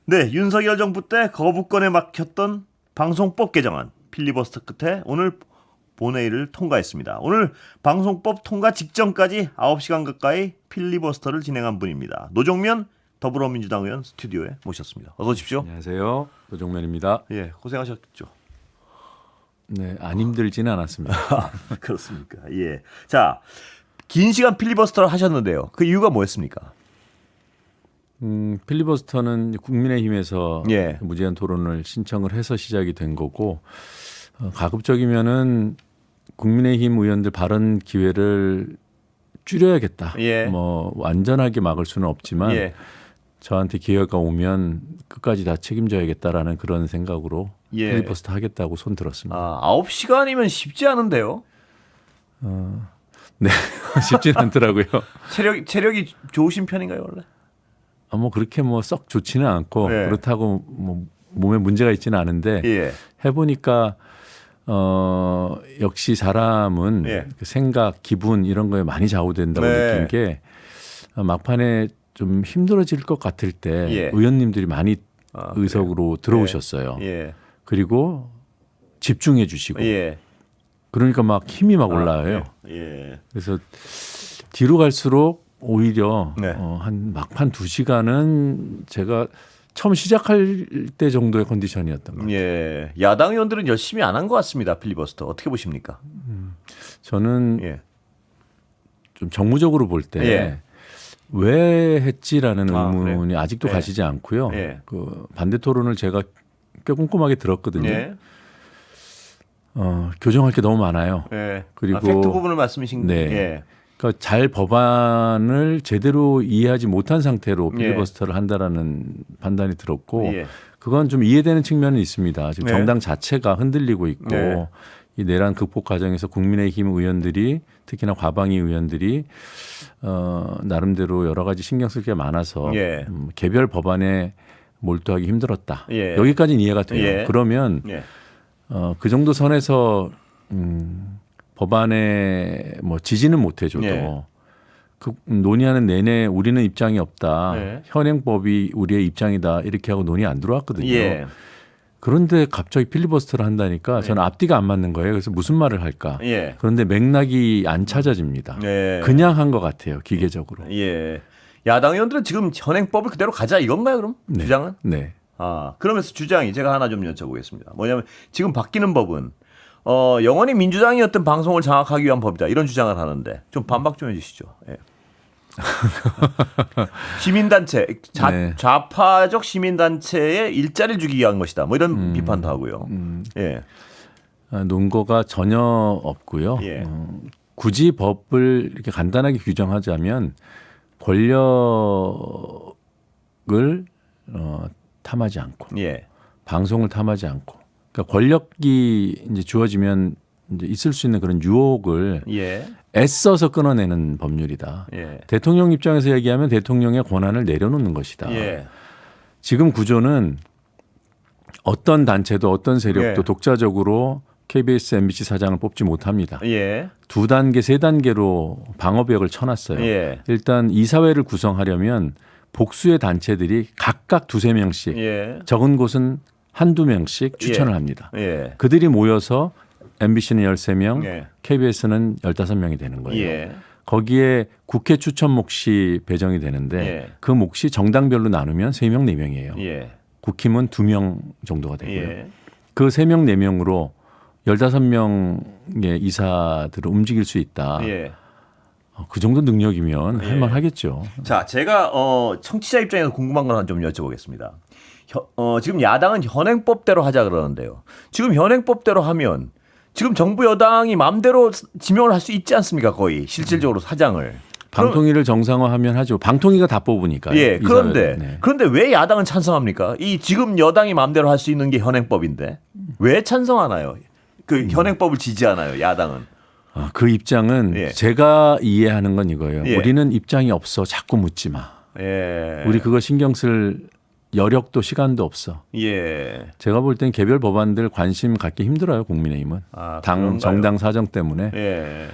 네, 윤석열 정부 때 거부권에 막혔던 방송법 개정안 필리버스터 끝에 오늘 본회의를 통과했습니다. 오늘 방송법 통과 직전까지 9시간 가까이 필리버스터를 진행한 분입니다. 노종면 더불어민주당 의원 스튜디오에 모셨습니다. 어서 오십시오. 안녕하세요. 노종면입니다. 예, 고생하셨죠. 네, 안 힘들지는 않았습니다. 그렇습니까? 예. 자, 긴 시간 필리버스터를 하셨는데요. 그 이유가 뭐였습니까? 필리버스터는 국민의힘에서 예. 무제한 토론을 신청을 해서 시작이 된 거고 가급적이면은 국민의힘 의원들 발언 기회를 줄여야겠다. 예. 뭐 완전하게 막을 수는 없지만 예. 저한테 기회가 오면 끝까지 다 책임져야겠다라는 그런 생각으로 예. 필리버스터 하겠다고 손 들었습니다. 9시간이면 쉽지 않은데요. 네, 쉽지는 않더라고요. 체력이 좋으신 편인가요, 원래? 뭐 그렇게 뭐 썩 좋지는 않고 예. 그렇다고 뭐 몸에 문제가 있지는 않은데 예. 해보니까 역시 사람은 예. 그 생각, 기분 이런 거에 많이 좌우된다고 네. 느낀 게 막판에 좀 힘들어질 것 같을 때 예. 의원님들이 많이 그래요? 의석으로 들어오셨어요. 예. 그리고 집중해 주시고 예. 그러니까 막 힘이 막 올라와요. 예. 그래서 뒤로 갈수록 오히려 네. 한 막판 2시간은 제가 처음 시작할 때 정도의 컨디션이었던 것 같아요. 예. 야당 의원들은 열심히 안 한 것 같습니다. 필리버스터. 어떻게 보십니까? 저는 예. 좀 정무적으로 볼 때 예. 왜 했지라는 아, 의문이 그래요? 아직도 예. 가시지 않고요. 예. 그 반대 토론을 제가 꽤 꼼꼼하게 들었거든요. 예. 교정할 게 너무 많아요. 예. 그리고 팩트 부분을 말씀이신 네. 예. 그러니까 잘 법안을 제대로 이해하지 못한 상태로 예. 필리버스터를 한다라는 판단이 들었고 예. 그건 좀 이해되는 측면은 있습니다. 지금 네. 정당 자체가 흔들리고 있고 네. 이 내란 극복 과정에서 국민의힘 의원들이 특히나 과방위 의원들이 나름대로 여러 가지 신경 쓸 게 많아서 예. 개별 법안에 몰두하기 힘들었다. 예. 여기까지는 이해가 돼요. 예. 그러면 예. 그 정도 선에서 법안에 뭐 지지는 못 해줘도 예. 그 논의하는 내내 우리는 입장이 없다. 예. 현행법이 우리의 입장이다. 이렇게 하고 논의 안 들어왔거든요. 예. 그런데 갑자기 필리버스터를 한다니까 저는 앞뒤가 안 맞는 거예요. 그래서 무슨 말을 할까. 예. 그런데 맥락이 안 찾아집니다. 예. 그냥 한 것 같아요. 기계적으로. 예. 야당 의원들은 지금 현행법을 그대로 가자 이건가요, 그럼? 네. 주장은? 네. 그러면서 주장이 제가 하나 좀 여쭤보겠습니다. 뭐냐면 지금 바뀌는 법은 영원히 민주당이었던 방송을 장악하기 위한 법이다. 이런 주장을 하는데 좀 반박 좀 해주시죠. 예. 시민단체, 네. 좌파적 시민단체에 일자리를 주기 위한 것이다. 뭐 이런 비판도 하고요. 예. 논거가 전혀 없고요. 예. 굳이 법을 이렇게 간단하게 규정하자면 권력을 탐하지 않고 예. 방송을 탐하지 않고 그러니까 권력이 이제 주어지면 이제 있을 수 있는 그런 유혹을 예. 애써서 끊어내는 법률이다. 예. 대통령 입장에서 얘기하면 대통령의 권한을 내려놓는 것이다. 예. 지금 구조는 어떤 단체도 어떤 세력도 예. 독자적으로 KBS, MBC 사장을 뽑지 못합니다. 예. 2단계, 3단계로 방어벽을 쳐놨어요. 예. 일단 이사회를 구성하려면 복수의 단체들이 각각 2-3명씩 예. 적은 곳은 1-2명씩 추천을 합니다. 예. 그들이 모여서 MBC는 13명, 예. KBS는 15명이 되는 거예요. 예. 거기에 국회 추천 몫이 배정이 되는데 예. 그 몫이 정당별로 나누면 3명, 4명이에요. 예. 국힘은 2명 정도가 되고요. 예. 그 3명, 4명으로 15명의 이사들을 움직일 수 있다. 예. 그 정도 능력이면 예. 할만하겠죠. 자, 제가 청취자 입장에서 궁금한 걸 좀 여쭤보겠습니다. 지금 야당은 현행법대로 하자 그러는데요. 지금 현행법대로 하면 지금 정부 여당이 마음대로 지명을 할 수 있지 않습니까? 거의 실질적으로 사장을. 방통위를 정상화하면 하죠. 방통위가 다 뽑으니까요. 예. 그런데 네. 왜 야당은 찬성합니까? 이 지금 여당이 마음대로 할 수 있는 게 현행법인데 왜 찬성하나요? 그 현행법을 지지하나요? 야당은. 그 입장은 예. 제가 이해하는 건 이거예요. 예. 우리는 입장이 없어. 자꾸 묻지 마. 예. 우리 그거 신경 쓸 여력도 시간도 없어. 예. 제가 볼 땐 개별 법안들 관심 갖기 힘들어요. 국민의힘은. 그런가요? 정당 사정 때문에. 예.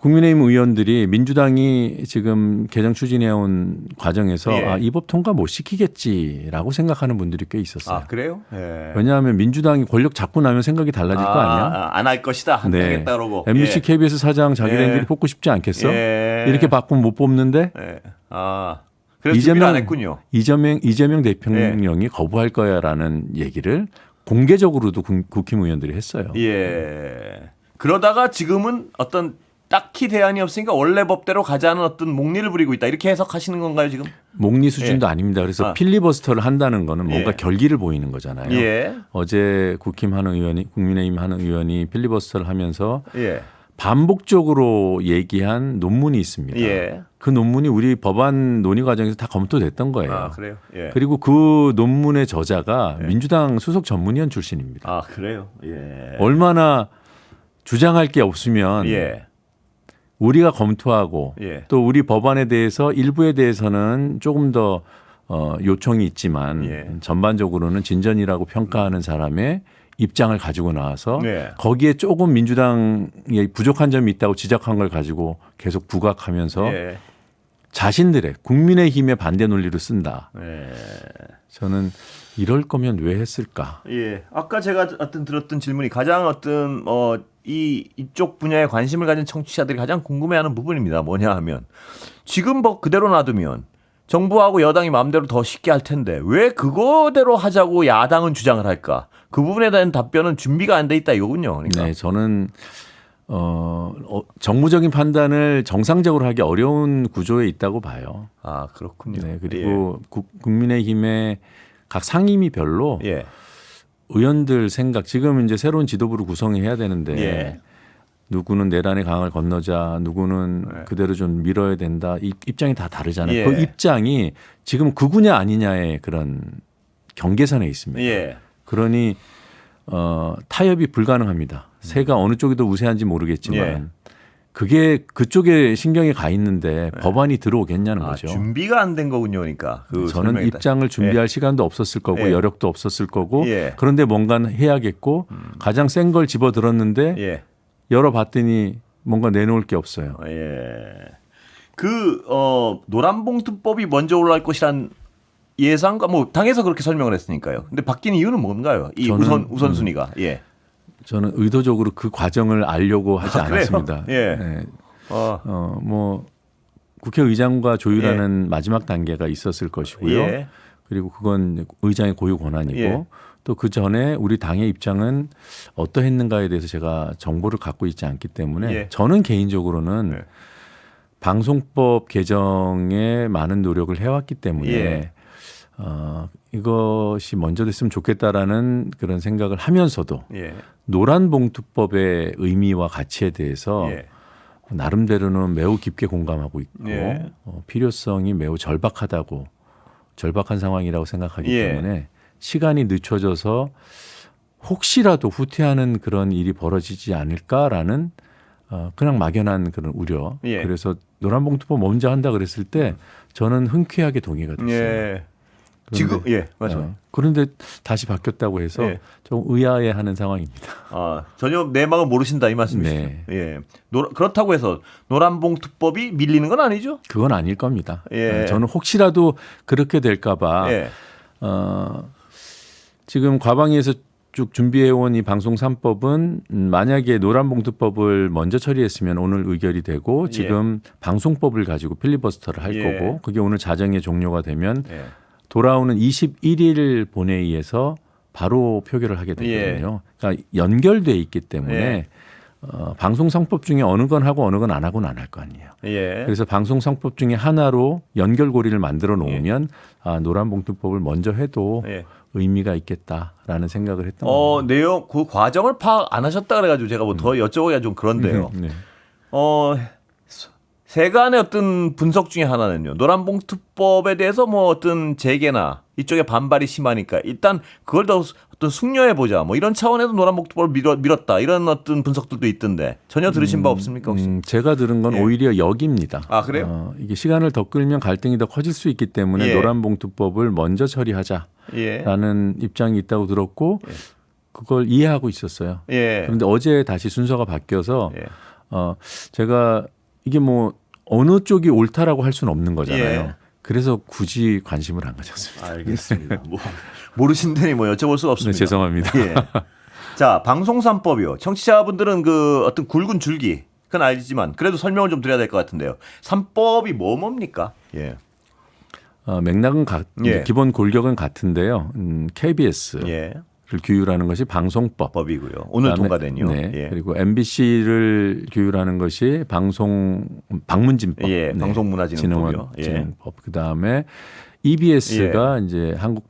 국민의힘 의원들이 민주당이 지금 개정 추진해온 과정에서 예. 이 법 통과 못 시키겠지라고 생각하는 분들이 꽤 있었어요. 아 그래요? 예. 왜냐하면 민주당이 권력 잡고 나면 생각이 달라질 거 아니야? 안 할 것이다. 안 네. 하겠다 그러고. MBC, 예. KBS 사장 자기네들이 예. 뽑고 싶지 않겠어? 예. 이렇게 바꾸면 못 뽑는데 예. 그래서 준비를 안 했군요. 이재명 대통령이 거부할 거야라는 얘기를 공개적으로도 국힘 의원들이 했어요. 예. 그러다가 지금은 어떤 딱히 대안이 없으니까 원래 법대로 가자는 어떤 목리를 부리고 있다. 이렇게 해석하시는 건가요, 지금? 목리 수준도 아닙니다. 그래서 필리버스터를 한다는 거는 뭔가 예. 결기를 보이는 거잖아요. 예. 어제 국민의힘 하는 의원이 필리버스터를 하면서 예. 반복적으로 얘기한 논문이 있습니다. 예. 그 논문이 우리 법안 논의 과정에서 다 검토됐던 거예요. 아, 그래요? 예. 그리고 그 논문의 저자가 민주당 수석 전문위원 출신입니다. 아, 그래요? 예. 얼마나 주장할 게 없으면 예. 우리가 검토하고 예. 또 우리 법안에 대해서 일부에 대해서는 조금 더 요청이 있지만 예. 전반적으로는 진전이라고 평가하는 사람의 입장을 가지고 나와서 네. 거기에 조금 민주당에 부족한 점이 있다고 지적한 걸 가지고 계속 부각하면서 예. 자신들의 국민의힘의 반대 논리를 쓴다. 예. 저는 이럴 거면 왜 했을까? 예. 아까 제가 들었던 질문이 가장 이쪽 분야에 관심을 가진 청취자들이 가장 궁금해하는 부분입니다. 뭐냐 하면 지금 뭐 그대로 놔두면 정부하고 여당이 마음대로 더 쉽게 할 텐데 왜 그거대로 하자고 야당은 주장을 할까? 그 부분에 대한 답변은 준비가 안 돼 있다 이거군요. 그러니까. 네, 저는 정무적인 판단을 정상적으로 하기 어려운 구조에 있다고 봐요. 아 그렇군요. 네, 그리고 국민의힘의 각 상임위별로 예. 의원들 생각 지금 이제 새로운 지도부를 구성해야 되는데 예. 누구는 내란의 강을 건너자, 누구는 그대로 좀 밀어야 된다. 입장이 다 다르잖아요. 예. 그 입장이 지금 극우냐 아니냐의 그런 경계선에 있습니다. 예. 그러니 타협이 불가능합니다. 새가 어느 쪽이 더 우세한지 모르겠지만 예. 그게 그쪽에 신경이 가 있는데 법안이 들어오겠냐는 거죠. 준비가 안 된 거군요, 그러니까. 그 저는 설명에 입장을 준비할 시간도 없었을 거고 예. 여력도 없었을 거고 예. 그런데 뭔가는 해야겠고 가장 센 걸 집어들었는데 예. 열어봤더니 뭔가 내놓을 게 없어요. 예. 노란봉투법이 먼저 올라갈 것이란 예상과 뭐 당에서 그렇게 설명을 했으니까요. 근데 바뀐 이유는 뭔가요? 이 저는, 우선순위가. 예. 저는 의도적으로 그 과정을 알려고 하지 그래요? 않았습니다. 예. 네. 뭐 국회의장과 조율하는 마지막 단계가 있었을 것이고요. 예. 그리고 그건 의장의 고유 권한이고 예. 또 그 전에 우리 당의 입장은 어떠했는가에 대해서 제가 정보를 갖고 있지 않기 때문에 예. 저는 개인적으로는 예. 방송법 개정에 많은 노력을 해왔기 때문에 예. 이것이 먼저 됐으면 좋겠다라는 그런 생각을 하면서도 예. 노란봉투법의 의미와 가치에 대해서 예. 나름대로는 매우 깊게 공감하고 있고 예. 필요성이 매우 절박한 상황이라고 생각하기 예. 때문에 시간이 늦춰져서 혹시라도 후퇴하는 그런 일이 벌어지지 않을까라는 그냥 막연한 그런 우려. 예. 그래서 노란봉투법 먼저 한다 그랬을 때 저는 흔쾌하게 동의가 됐어요. 예. 지금 맞아요. 그런데 다시 바뀌었다고 해서 예. 좀 의아해하는 상황입니다. 전혀 내막을 모르신다 이 말씀이시죠. 네. 예. 그렇다고 해서 노란봉투법이 밀리는 건 아니죠? 그건 아닐 겁니다. 예. 저는 혹시라도 그렇게 될까봐 예. 지금 과방위에서 쭉 준비해온 이 방송 3법은 만약에 노란봉투법을 먼저 처리했으면 오늘 의결이 되고 지금 방송법을 가지고 필리버스터를 할 예. 거고 그게 오늘 자정에 종료가 되면 예. 돌아오는 21일 본회의에서 바로 표결을 하게 되거든요. 그러니까 연결돼 있기 때문에 예. 방송 3법 중에 어느 건 하고 어느 건 안 하고는 안 할 거 아니에요. 예. 그래서 방송 3법 중에 하나로 연결고리를 만들어 놓으면 노란봉투법을 먼저 해도 예. 의미가 있겠다라는 생각을 했던 거예요. 내용 그 과정을 파악 안 하셨다 그래가지고 제가 뭐 더 여쭤보기가 좀 그런데요. 네. 세간의 어떤 분석 중에 하나는요. 노란봉투법에 대해서 뭐 어떤 재개나 이쪽에 반발이 심하니까 일단 그걸 더 어떤 숙려해 보자. 뭐 이런 차원에서 노란봉투법을 밀었다. 이런 어떤 분석들도 있던데 전혀 들으신 바 없습니까 혹시? 제가 들은 건 오히려 역입니다. 아 그래요? 이게 시간을 더 끌면 갈등이 더 커질 수 있기 때문에 예. 노란봉투법을 먼저 처리하자라는 입장이 있다고 들었고 그걸 이해하고 있었어요. 예. 그런데 어제 다시 순서가 바뀌어서 예. 제가 이게 뭐 어느 쪽이 옳다라고 할 수는 없는 거잖아요. 예. 그래서 굳이 관심을 안 가졌습니다. 알겠습니다. 뭐 모르신다니 뭐 여쭤볼 수가 네, 없습니다. 죄송합니다. 예. 자, 방송3법이요. 청취자분들은 그 어떤 굵은 줄기 그건 알지만 그래도 설명을 좀 드려야 될 것 같은데요. 3법이 뭡니까? 예. 맥락은 예. 기본 골격은 같은데요. KBS를 예. 규율하는 것이 방송법. 법이고요. 오늘 그다음에, 통과된요. 네. 예. 그리고 MBC를 규율하는 것이 방문진법. 예. 방송문화진흥법이요. 예. 진흥법. 그다음에 EBS가 이제 한국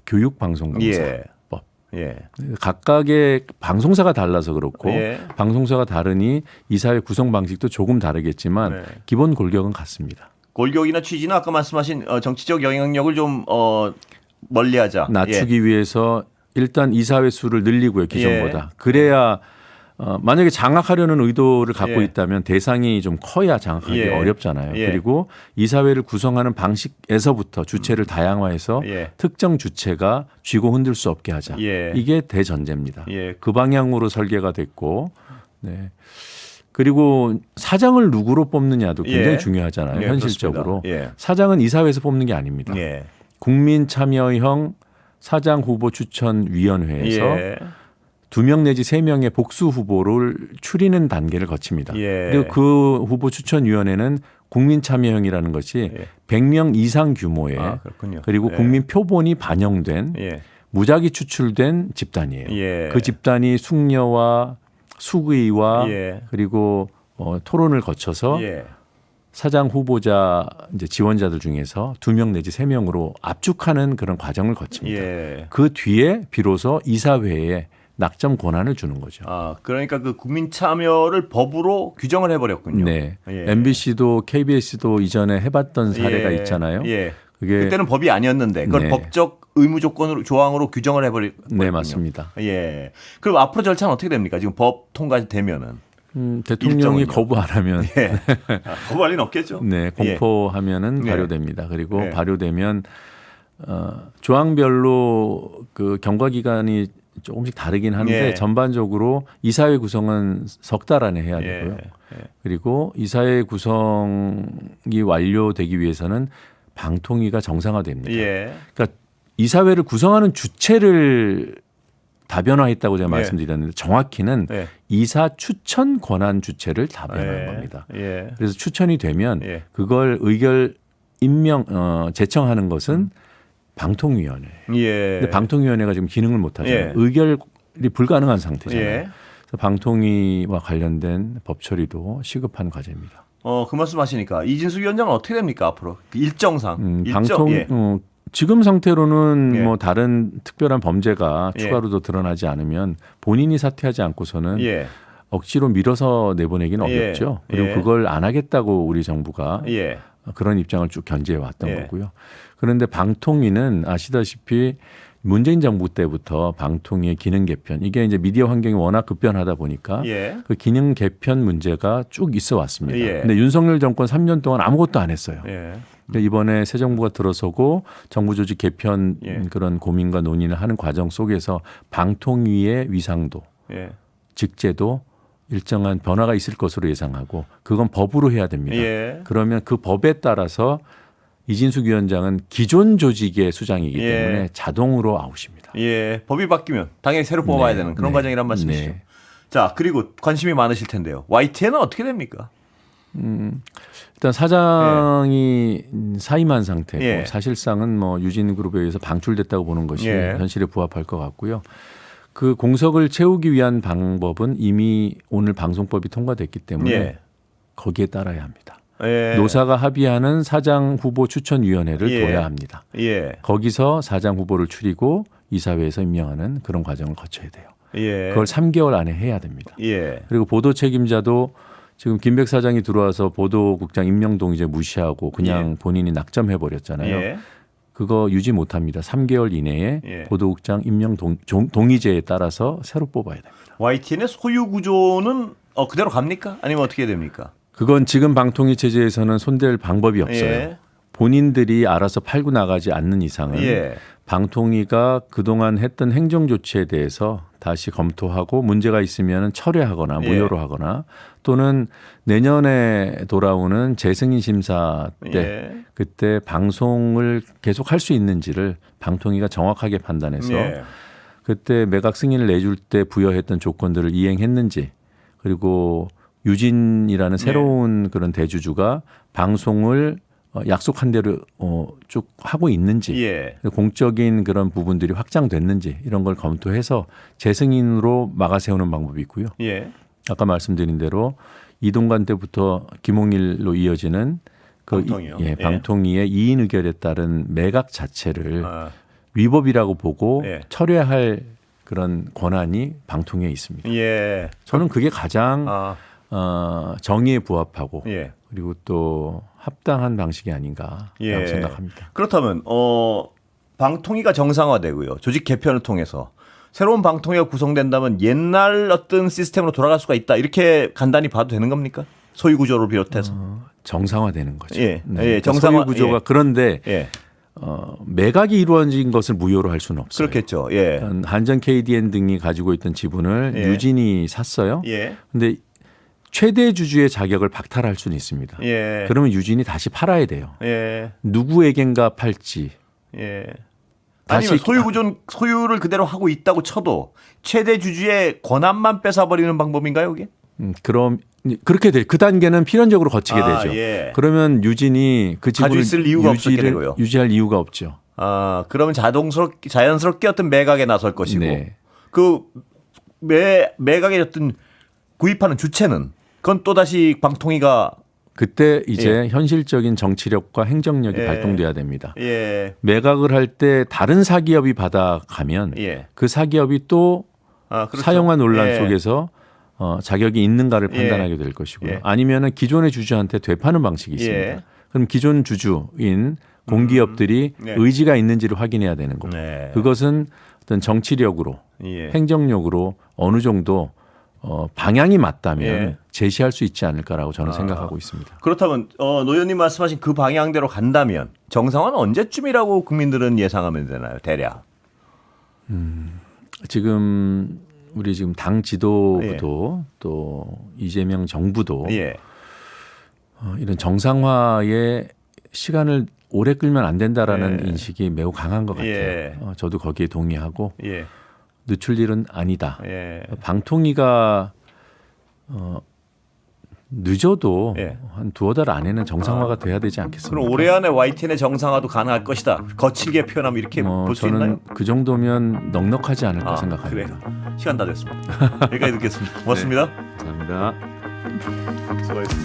교육방송공사법. 예. 각각의 방송사가 달라서 그렇고 예. 방송사가 다르니 이사회 구성 방식도 조금 다르겠지만 네. 기본 골격은 같습니다. 골격이나 취지는 아까 말씀하신 정치적 영향력을 좀 멀리하자. 낮추기 위해서 일단 이사회 수를 늘리고요, 기존보다. 예. 그래야 만약에 장악하려는 의도를 갖고 예. 있다면 대상이 좀 커야 장악하기 예. 어렵잖아요. 예. 그리고 이사회를 구성하는 방식에서부터 주체를 다양화해서 예. 특정 주체가 쥐고 흔들 수 없게 하자. 예. 이게 대전제입니다. 예. 그 방향으로 설계가 됐고, 네. 그리고 사장을 누구로 뽑느냐도 굉장히 예. 중요하잖아요. 예, 현실적으로. 그렇습니다. 예. 사장은 이사회에서 뽑는 게 아닙니다. 예. 국민참여형 사장 후보 추천위원회에서 예. 2명 내지 3명의 복수 후보를 추리는 단계를 거칩니다. 예. 그리고 그 후보 추천위원회는 국민참여형이라는 것이 예. 100명 이상 규모의 그렇군요. 그리고 예. 국민 표본이 반영된 예. 무작위 추출된 집단이에요. 예. 그 집단이 숙녀와 수의와 예. 그리고 토론을 거쳐서 예. 사장 후보자 이제 지원자들 중에서 2명 내지 3명으로 압축하는 그런 과정을 거칩니다. 예. 그 뒤에 비로소 이사회에 낙점 권한을 주는 거죠. 그러니까 그 국민 참여를 법으로 규정을 해버렸군요. 네. 예. MBC도 KBS도 이전에 해봤던 사례가 예. 있잖아요. 예. 그게 그때는 법이 아니었는데 그걸 네. 법적 의무 조건으로 조항으로 규정을 해버렸군요. 네, 맞습니다. 예. 그럼 앞으로 절차는 어떻게 됩니까? 지금 법 통과되면은 대통령이 일정은요? 거부 안 하면 예. 거부할 리는 없겠죠. 네, 공포하면은 예. 발효됩니다. 그리고 예. 발효되면 조항별로 그 경과 기간이 조금씩 다르긴 한데 예. 전반적으로 이사회 구성은 석 달 안에 해야 예. 되고요. 예. 그리고 이사회 구성이 완료되기 위해서는 방통위가 정상화됩니다. 예. 그러니까 이사회를 구성하는 주체를 다변화했다고 제가 예. 말씀드렸는데 정확히는 예. 이사 추천 권한 주체를 다변화한 예. 겁니다. 예. 그래서 추천이 되면 예. 그걸 제청하는 것은 방통위원회. 예. 근데 방통위원회가 지금 기능을 못 하잖아요. 예. 의결이 불가능한 상태잖아요. 예. 그래서 방통위와 관련된 법 처리도 시급한 과제입니다. 그 말씀하시니까 이진수 위원장은 어떻게 됩니까 앞으로 그 일정상 방통 예. 지금 상태로는 예. 뭐 다른 특별한 범죄가 예. 추가로도 드러나지 않으면 본인이 사퇴하지 않고서는 예. 억지로 밀어서 내보내기는 예. 어렵죠. 그리고 예. 그걸 안 하겠다고 우리 정부가 예. 그런 입장을 쭉 견지해 왔던 예. 거고요. 그런데 방통위는 아시다시피 문재인 정부 때부터 방통위의 기능 개편 이게 이제 미디어 환경이 워낙 급변하다 보니까 예. 그 기능 개편 문제가 쭉 있어 왔습니다. 예. 근데 윤석열 정권 3년 동안 아무것도 안 했어요. 예. 근데 이번에 새 정부가 들어서고 정부 조직 개편 예. 그런 고민과 논의를 하는 과정 속에서 방통위의 위상도, 예. 직제도 일정한 변화가 있을 것으로 예상하고 그건 법으로 해야 됩니다. 예. 그러면 그 법에 따라서 이진숙 위원장은 기존 조직의 수장이기 예. 때문에 자동으로 아웃입니다. 예. 법이 바뀌면 당연히 새로 뽑아야 네. 되는 그런 네. 과정이란 말씀이시죠. 네. 자, 그리고 관심이 많으실 텐데요. YTN은 어떻게 됩니까? 일단 사장이 사임한 상태고 예. 사실상은 뭐 유진그룹에 의해서 방출됐다고 보는 것이 예. 현실에 부합할 것 같고요. 그 공석을 채우기 위한 방법은 이미 오늘 방송법이 통과됐기 때문에 예. 거기에 따라야 합니다. 예. 노사가 합의하는 사장 후보 추천위원회를 예. 둬야 합니다. 예. 거기서 사장 후보를 추리고 이사회에서 임명하는 그런 과정을 거쳐야 돼요. 예. 그걸 3개월 안에 해야 됩니다. 예. 그리고 보도 책임자도 지금 김백 사장이 들어와서 보도국장 임명 동의제 무시하고 그냥 본인이 낙점해 버렸잖아요. 예. 그거 유지 못합니다. 3개월 이내에 예. 보도국장 임명 동의제에 따라서 새로 뽑아야 됩니다. YTN의 소유 구조는 그대로 갑니까? 아니면 어떻게 됩니까? 그건 지금 방통위 체제에서는 손댈 방법이 없어요. 예. 본인들이 알아서 팔고 나가지 않는 이상은 예. 방통위가 그동안 했던 행정 조치에 대해서 다시 검토하고 문제가 있으면 철회하거나 무효로 하거나 또는 내년에 돌아오는 재승인 심사 때 예. 그때 방송을 계속 할 수 있는지를 방통위가 정확하게 판단해서 예. 그때 매각 승인을 내줄 때 부여했던 조건들을 이행했는지 그리고 유진이라는 새로운 그런 대주주가 방송을 약속한 대로 쭉 하고 있는지 예. 공적인 그런 부분들이 확장됐는지 이런 걸 검토해서 재승인으로 막아세우는 방법이 있고요. 예. 아까 말씀드린 대로 이동관 때부터 김홍일로 이어지는 그 방통위요. 예. 방통위의 이인 의결에 따른 매각 자체를 아. 위법이라고 보고 예. 철회할 그런 권한이 방통위에 있습니다. 예. 저는 그게 가장 아. 정의에 부합하고 예. 그리고 또 합당한 방식이 아닌가라고 예. 생각합니다. 그렇다면 방통위가 정상화되고요. 조직 개편을 통해서 새로운 방통위가 구성된다면 옛날 어떤 시스템으로 돌아갈 수가 있다. 이렇게 간단히 봐도 되는 겁니까? 소유 구조를 비롯해서. 정상화되는 거죠. 예. 네. 예. 그러니까 정상화- 소유 구조가 예. 그런데 예. 매각이 이루어진 것을 무효로 할 수는 없어요. 그렇겠죠. 예. 한전 KDN 등이 가지고 있던 지분을 예. 유진이 샀어요. 예. 근데 최대 주주의 자격을 박탈할 수는 있습니다. 예. 그러면 유진이 다시 팔아야 돼요. 예. 누구에겐가 팔지. 예. 다시 아니면 소유를 그대로 하고 있다고 쳐도 최대 주주의 권한만 뺏어버리는 방법인가요, 이게? 그럼 그렇게 돼. 그 단계는 필연적으로 거치게 아, 되죠. 예. 그러면 유진이 그 가지고 지분을 있을 이유가 없었게 되고요. 유지할 이유가 없죠. 아, 그러면 자연스럽게 어떤 매각에 나설 것이고 네. 그 매각의 어떤 구입하는 주체는 그건 또 다시 방통위가 그때 이제 현실적인 정치력과 행정력이 예. 발동돼야 됩니다. 예. 매각을 할 때 다른 사기업이 받아가면 예. 그 사기업이 또 아, 그렇죠. 사용한 논란 예. 속에서 자격이 있는가를 예. 판단하게 될 것이고요. 예. 아니면은 기존의 주주한테 되파는 방식이 있습니다. 예. 그럼 기존 주주인 공기업들이 네. 의지가 있는지를 확인해야 되는 거고 네. 그것은 어떤 정치력으로 예. 행정력으로 어느 정도 방향이 맞다면 예. 제시할 수 있지 않을까라고 저는 생각하고 있습니다. 그렇다면 노 의원님 말씀하신 그 방향대로 간다면 정상화는 언제쯤이라고 국민들은 예상하면 되나요? 대략. 지금 우리 지금 당 지도부도 또 이재명 정부도 예. 이런 정상화에 시간을 오래 끌면 안 된다라는 예. 인식이 매우 강한 것 같아요. 예. 저도 거기에 동의하고 예. 늦출 일은 아니다. 예. 방통위가 늦어도 예. 한 두어 달 안에는 정상화가 돼야 되지 않겠습니까? 그럼 올해 안에 YTN의 정상화도 가능할 것이다. 거칠게 표현하면 이렇게 볼 수 있나요? 저는 그 정도면 넉넉하지 않을까 생각합니다. 그래요. 시간 다 됐습니다. 여기까지 듣겠습니다. 고맙습니다. 감사합니다. 수고하셨습니다.